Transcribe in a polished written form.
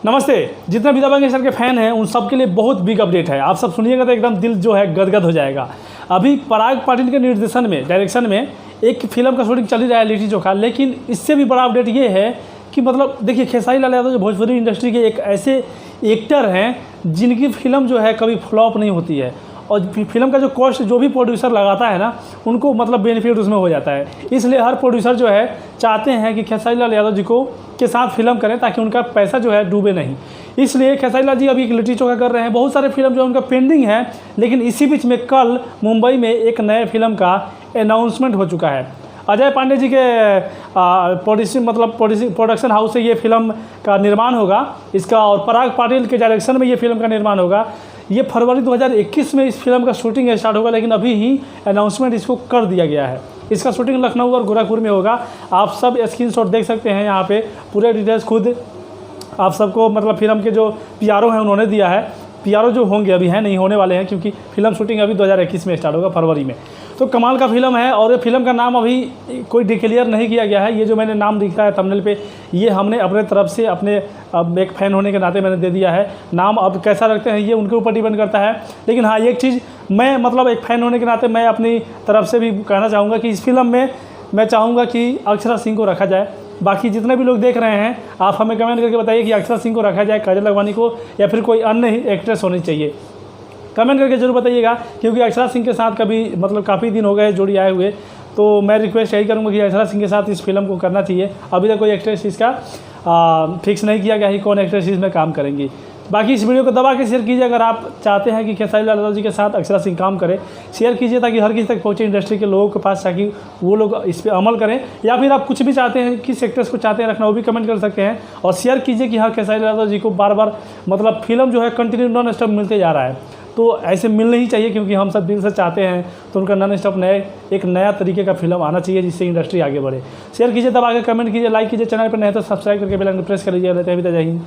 नमस्ते। जितने भी दबंग सर के फ़ैन हैं उन सब के लिए बहुत बिग अपडेट है। आप सब सुनिएगा तो एकदम दिल जो है गदगद हो जाएगा। अभी पराग पाटिल के निर्देशन में डायरेक्शन में एक फिल्म का शूटिंग चल ही रहा है लिट्टी चोखा, लेकिन इससे भी बड़ा अपडेट ये है कि मतलब देखिए खेसारी लाल यादव जो भोजपुरी इंडस्ट्री के एक ऐसे एक्टर हैं जिनकी फ़िल्म जो है कभी फ्लॉप नहीं होती है और फिल्म का जो कॉस्ट जो भी प्रोड्यूसर लगाता है ना उनको मतलब बेनिफिट उसमें हो जाता है। इसलिए हर प्रोड्यूसर जो है चाहते हैं कि खेसारी लाल यादव जी को के साथ फिल्म करें ताकि उनका पैसा जो है डूबे नहीं। इसलिए खेसारी लाल जी अभी एक लिट्टी चोखा कर रहे हैं, बहुत सारे फिल्म जो उनका पेंडिंग है, लेकिन इसी बीच में कल मुंबई में एक नए फिल्म का अनाउंसमेंट हो चुका है। अजय पांडे जी के प्रोडक्शन हाउस से ये फिल्म का निर्माण होगा इसका, और पराग पाटिल के डायरेक्शन में ये फिल्म का निर्माण होगा। ये फरवरी 2021 में इस फिल्म का शूटिंग स्टार्ट होगा, लेकिन अभी ही अनाउंसमेंट इसको कर दिया गया है। इसका शूटिंग लखनऊ और गोरखपुर में होगा। आप सब स्क्रीनशॉट देख सकते हैं यहाँ पे, पूरे डिटेल्स खुद आप सबको मतलब फिल्म के जो पीआरओ हैं उन्होंने दिया है। पीआरओ जो होंगे अभी हैं, नहीं होने वाले हैं क्योंकि फिल्म शूटिंग अभी 2021 में स्टार्ट होगा फरवरी में। तो कमाल का फिल्म है और ये फिल्म का नाम अभी कोई डिक्लेयर नहीं किया गया है। ये जो मैंने नाम लिखा है थंबनेल पे, ये हमने अपने तरफ से अपने एक फ़ैन होने के नाते मैंने दे दिया है। नाम अब कैसा रखते हैं ये उनके ऊपर डिपेंड करता है, लेकिन हाँ एक चीज़ मैं मतलब एक फ़ैन होने के नाते मैं अपनी तरफ से भी कहना चाहूँगा कि इस फिल्म में मैं चाहूँगा कि अक्षरा सिंह को रखा जाए। बाकी जितने भी लोग देख रहे हैं आप हमें कमेंट करके बताइए कि अक्षरा सिंह को रखा जाए, काजल लखवानी को, या फिर कोई अन्य ही एक्ट्रेस होनी चाहिए। कमेंट करके जरूर बताइएगा, क्योंकि अक्षरा सिंह के साथ कभी मतलब काफ़ी दिन हो गए जोड़ी आए हुए, तो मैं रिक्वेस्ट यही करूँगा कि अक्षरा सिंह के साथ इस फिल्म को करना चाहिए। अभी तक कोई एक्ट्रेस इसका फिक्स नहीं किया गया है कौन एक्ट्रेस इसमें काम करेंगी। बाकी इस वीडियो को दबा के शेयर कीजिए अगर आप चाहते हैं कि खेसारी लाल यादव जी के साथ अक्षरा सिंह काम करे। शेयर कीजिए ताकि हर किसी तक पहुंचे इंडस्ट्री के लोगों के पास, ताकि वो लोग इस पर अमल करें। या फिर आप कुछ भी चाहते हैं किस एक्ट्रेस को चाहते हैं रखना वो भी कमेंट कर सकते हैं, और शेयर कीजिए कि हाँ खेसारी लाल यादव जी को बार बार मतलब फिल्म जो है कंटिन्यू नॉन स्टॉप मिलते जा रहा है, तो ऐसे मिलने ही चाहिए क्योंकि हम सब दिल से चाहते हैं। तो उनका नॉन स्टॉप एक नया तरीके का फिल्म आना चाहिए जिससे इंडस्ट्री आगे बढ़े। शेयर कीजिए, तब आगे कमेंट कीजिए, लाइक कीजिए, चैनल पर नहीं तो सब्सक्राइब करके बेल आइकन प्रेस कर लीजिए। जय हिंद।